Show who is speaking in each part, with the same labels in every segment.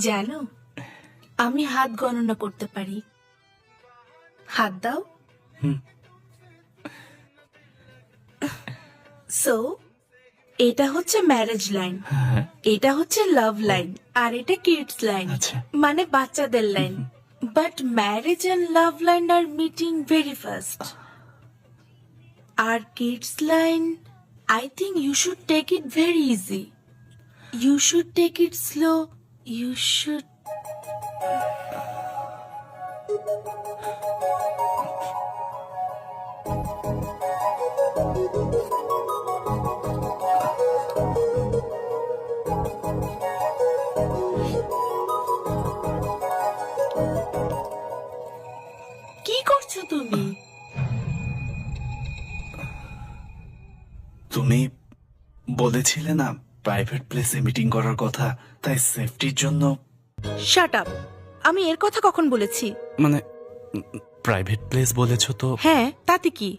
Speaker 1: জানো, আমি হাত গণনা করতে পারি। হাত দাও। সো এটা হচ্ছে ম্যারেজ লাইন, এটা হচ্ছে লাভ লাইন, আর এটা কিডস লাইন,
Speaker 2: আচ্ছা।
Speaker 1: মানে বাচ্চাদের line. But marriage and love line আর মিটিং ভেরি ফাস্ট। আর kids line, I think you should take it very easy. You should take it slow. You should. কি করছো তুমি?
Speaker 2: তুমি বলেছিলে না প্রাইভেট প্লেসে মিটিং করার কথা, তাই সেফটির জন্য।
Speaker 1: Shut up. আমি এর কথা কখন বলেছি?
Speaker 2: মানে প্রাইভেট প্লেস বলেছো তো?
Speaker 1: হ্যাঁ, তাতে কি?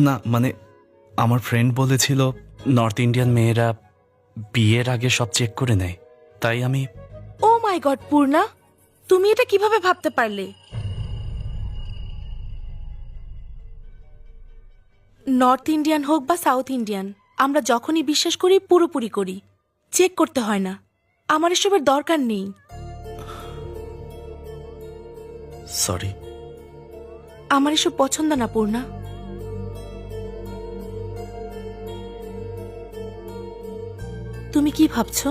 Speaker 2: না মানে আমার ফ্রেন্ড বলেছিল নর্থ ইন্ডিয়ান মেয়েরা বিয়ের আগে সব চেক করে নেয়, তাই আমি।
Speaker 1: ও মাই গড পূর্ণা, তুমি এটা কিভাবে ভাবতে পারলে? নর্থ ইন্ডিয়ান হোক বা সাউথ ইন্ডিয়ান, আমরা যখনই বিশ্বাস করি পুরোপুরি করি, চেক করতে হয় না। আমার এসবের দরকার নেই।
Speaker 2: সরি।
Speaker 1: আমার এসব পছন্দ না পূর্ণা। তুমি কি ভাবছো?